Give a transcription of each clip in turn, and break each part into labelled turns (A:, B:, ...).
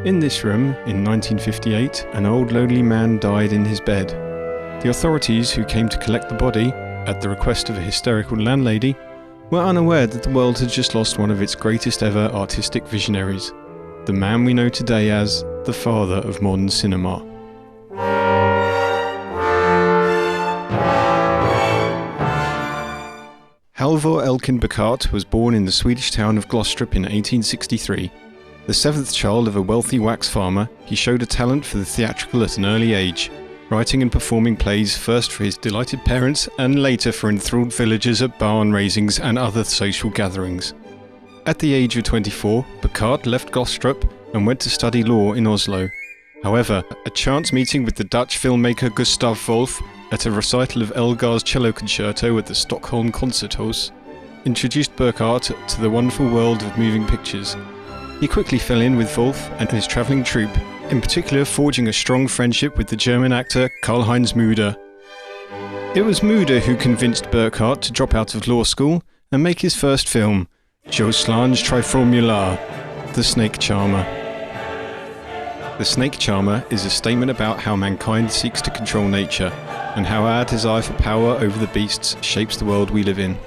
A: In this room, in 1958, an old lonely man died in his bed. The authorities who came to collect the body, at the request of a hysterical landlady, were unaware that the world had just lost one of its greatest ever artistic visionaries, the man we know today as the father of modern cinema. Hälvör Ëlkën Bürchärdt was born in the Swedish town of Glöstrüp in 1863. The seventh child of a wealthy wax farmer, he showed a talent for the theatrical at an early age, writing and performing plays first for his delighted parents and later for enthralled villagers at barn raisings and other social gatherings. At the age of 24, Bürchärdt left Glostrup and went to study law in Oslo. However, a chance meeting with the Dutch filmmaker Gustav Wolff at a recital of Elgar's cello concerto at the Stockholm Concerthaus introduced Bürchärdt to the wonderful world of moving pictures. He quickly fell in with Wolff and his travelling troupe, in particular forging a strong friendship with the German actor Karl-Heinz Müder. It was Müder who convinced Bürchärdt to drop out of law school and make his first film, Jo Slange Triformular, The Snake Charmer. The Snake Charmer is a statement about how mankind seeks to control nature, and how our desire for power over the beasts shapes the world we live in.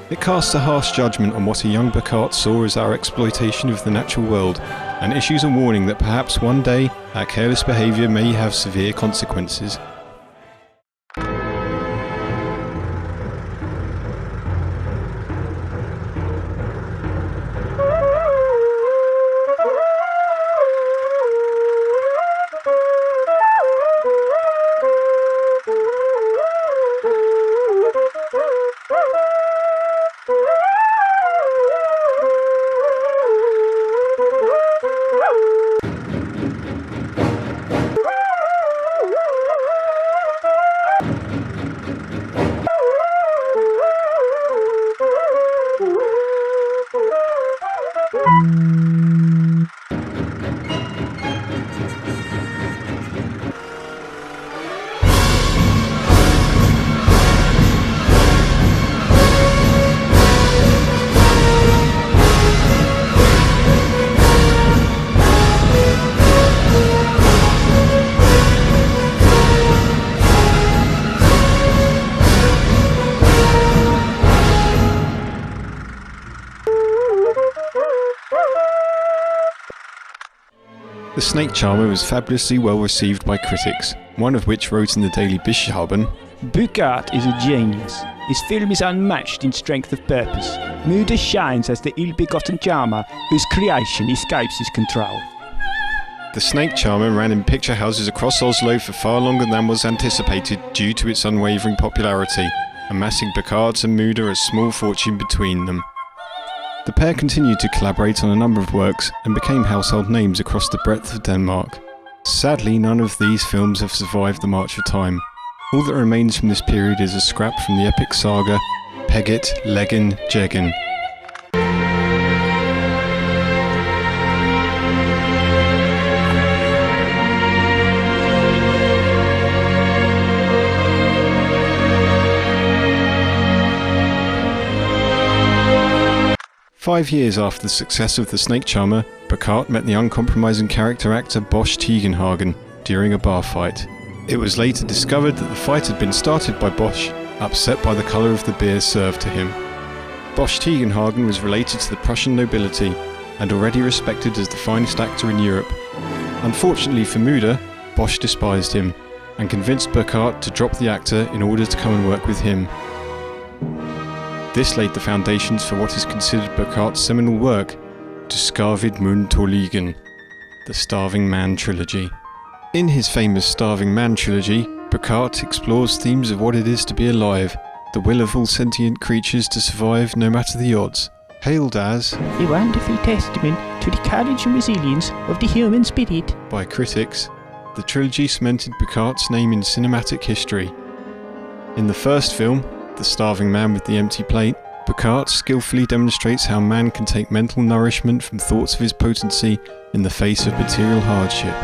A: It casts a harsh judgment on what a young Bürchärdt saw as our exploitation of the natural world, and issues a warning that perhaps one day our careless behaviour may have severe consequences. The Snake Charmer was fabulously well received by critics, one of which wrote in the Daily Bischhaben,
B: Bürchärdt is a genius. His film is unmatched in strength of purpose. Müder shines as the ill-begotten charmer whose creation escapes his control.
A: The Snake Charmer ran in picture houses across Oslo for far longer than was anticipated due to its unwavering popularity, amassing Bürchärdt and Müder a small fortune between them. The pair continued to collaborate on a number of works and became household names across the breadth of Denmark. Sadly, none of these films have survived the march of time. All that remains from this period is a scrap from the epic saga Peget Leggen Jeggen. "5 years after the success of The Snake Charmer, Bürchärdt met the uncompromising character actor Bosch Tegenhagen during a bar fight. It was later discovered that the fight had been started by Bosch, upset by the colour of the beer served to him. Bosch Tegenhagen was related to the Prussian nobility and already respected as the finest actor in Europe. Unfortunately for Müder, Bosch despised him and convinced Bürchärdt to drop the actor in order to come and work with him. This laid the foundations for what is considered Bürchärdt's seminal work, De Skarvid Mund Torligen, the Starving Man trilogy. In his famous Starving Man trilogy, Bürchärdt explores themes of what it is to be alive, the will of all sentient creatures to survive no matter the odds, hailed as
B: a wonderful testament to the courage and resilience of the human spirit.
A: By critics. The trilogy cemented Bürchärdt's name in cinematic history. In the first film, The Starving Man with the Empty Plate, Bürchärdt skillfully demonstrates how man can take mental nourishment from thoughts of his potency in the face of material hardship.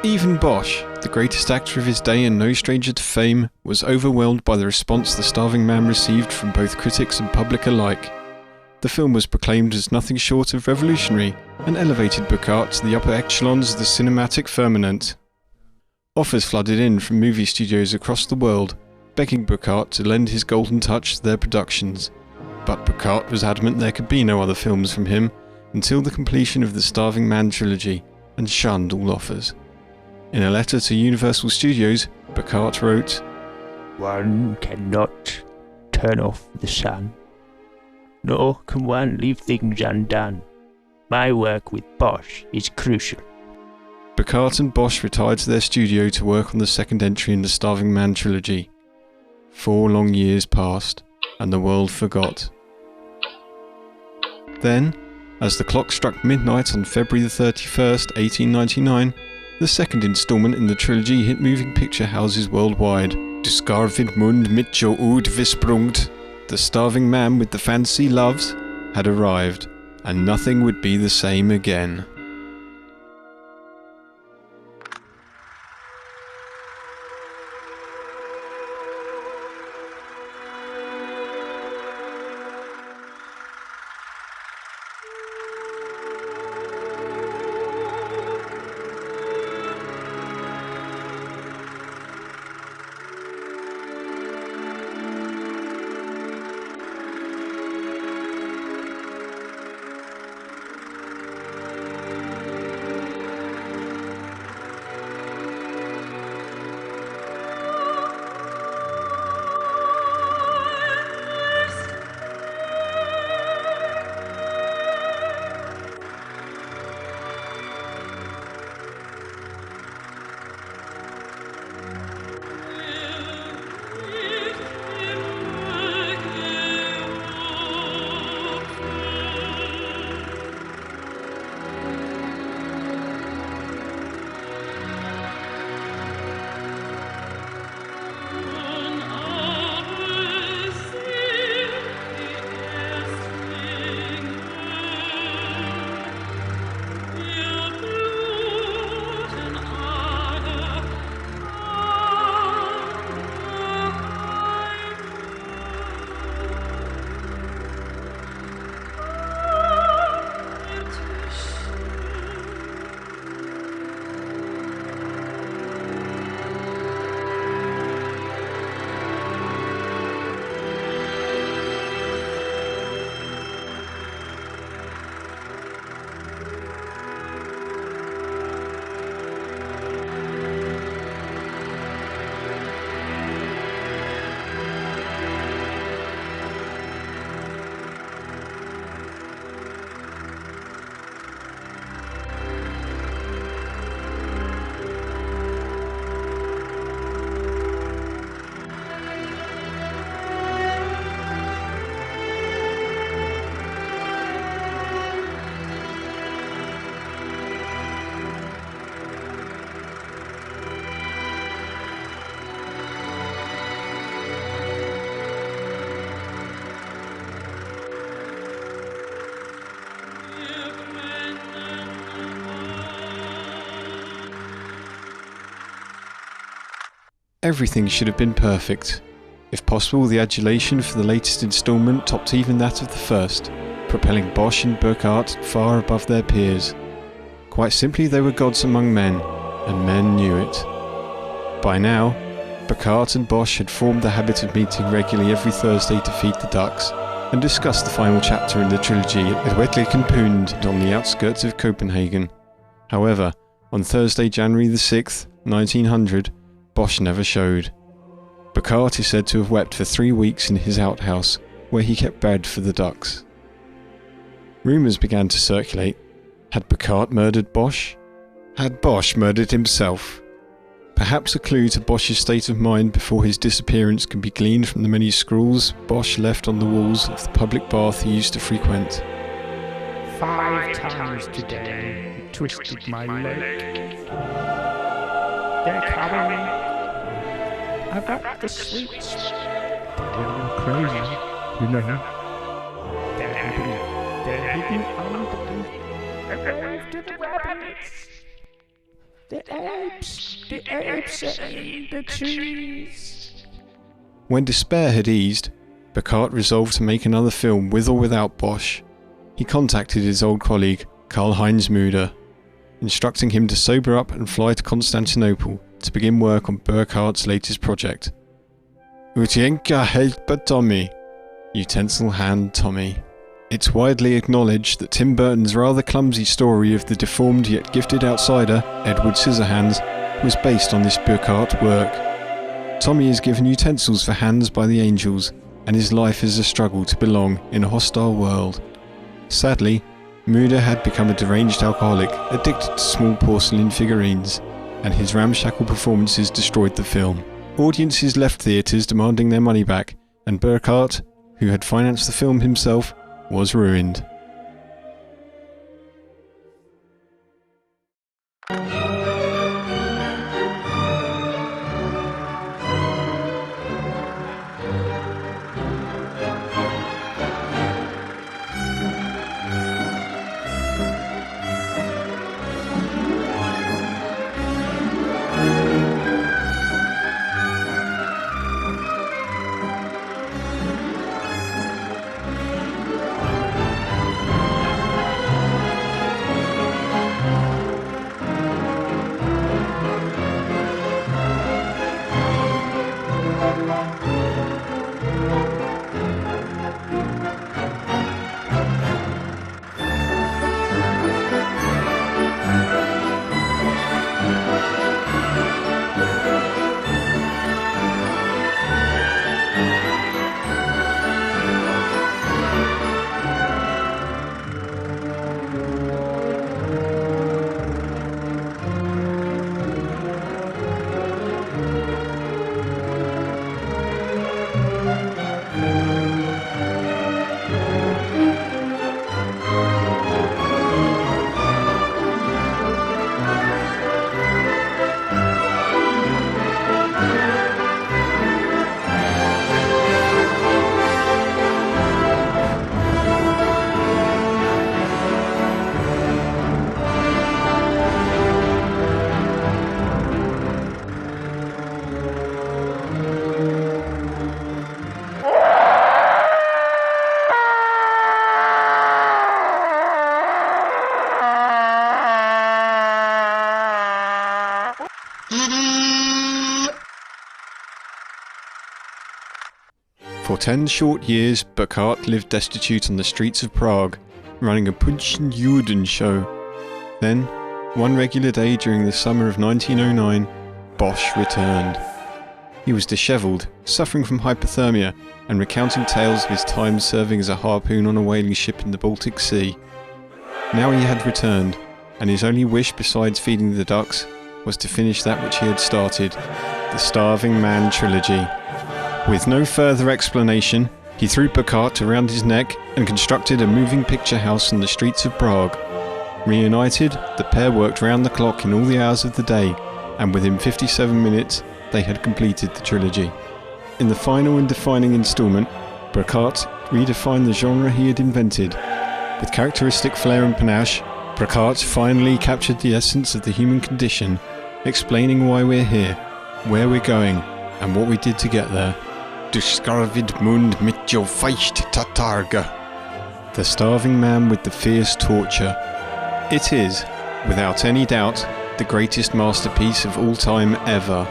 A: Even Bosch, the greatest actor of his day and no stranger to fame, was overwhelmed by the response The Starving Man received from both critics and public alike. The film was proclaimed as nothing short of revolutionary and elevated Bürchärdt to the upper echelons of the cinematic firmament. Offers flooded in from movie studios across the world, begging Bürchärdt to lend his golden touch to their productions. But Bürchärdt was adamant there could be no other films from him until the completion of the Starving Man trilogy, and shunned all offers. In a letter to Universal Studios, Bürchärdt wrote,
B: "One cannot turn off the sun, nor can one leave things undone. My work with Bosch is crucial."
A: Bürchärdt and Bosch retired to their studio to work on the second entry in the Starving Man trilogy. 4 long years passed, and the world forgot. Then, as the clock struck midnight on February the 31st, 1899, the second instalment in the trilogy hit moving picture houses worldwide. Du skarvid mund mit jo ud visprungt. The Starving Man with the fancy loves had arrived, and nothing would be the same again. Everything should have been perfect. If possible, the adulation for the latest instalment topped even that of the first, propelling Bosch and Bürchärdt far above their peers. Quite simply, they were gods among men, and men knew it. By now, Bürchärdt and Bosch had formed the habit of meeting regularly every Thursday to feed the ducks, and discuss the final chapter in the trilogy at Hälvör Ëlkën Bürchärdt on the outskirts of Copenhagen. However, on Thursday, January the 6th, 1900, Bosch never showed. Bürchärdt is said to have wept for 3 weeks in his outhouse, where he kept bread for the ducks. Rumours began to circulate. Had Bürchärdt murdered Bosch? Had Bosch murdered himself? Perhaps a clue to Bosch's state of mind before his disappearance can be gleaned from the many scrawls Bosch left on the walls of the public bath he used to frequent.
B: 5 times today he twisted my leg. They're coming. I got the sweets. They're all crazy, you know. They're hidden under the roof to the rabbits. The apes are in the trees.
A: When despair had eased, Bürchärdt resolved to make another film with or without Bosch. He contacted his old colleague, Karl-Heinz Müder, instructing him to sober up and fly to Constantinople to begin work on Bürchärdt's latest project. Utjenka helper Tommy, utensil hand Tommy. It's widely acknowledged that Tim Burton's rather clumsy story of the deformed yet gifted outsider, Edward Scissorhands, was based on this Bürchärdt work. Tommy is given utensils for hands by the angels, and his life is a struggle to belong in a hostile world. Sadly, Müder had become a deranged alcoholic, addicted to small porcelain figurines, and his ramshackle performances destroyed the film. Audiences left theatres demanding their money back, and Bürchärdt, who had financed the film himself, was ruined. For 10 short years, Bürchärdt lived destitute on the streets of Prague, running a Punchen Juden show. Then, one regular day during the summer of 1909, Bosch returned. He was dishevelled, suffering from hypothermia, and recounting tales of his time serving as a harpoon on a whaling ship in the Baltic Sea. Now he had returned, and his only wish besides feeding the ducks was to finish that which he had started, the Starving Man trilogy. With no further explanation, he threw Bürchärdt around his neck and constructed a moving picture house on the streets of Prague. Reunited, the pair worked round the clock in all the hours of the day, and within 57 minutes they had completed the trilogy. In the final and defining instalment, Bürchärdt redefined the genre he had invented. With characteristic flair and panache, Bürchärdt finally captured the essence of the human condition, explaining why we're here, where we're going, and what we did to get there. Du skarvid mund mit your feist tatarga. The Starving Man with the Fierce Torture. It is, without any doubt, the greatest masterpiece of all time ever.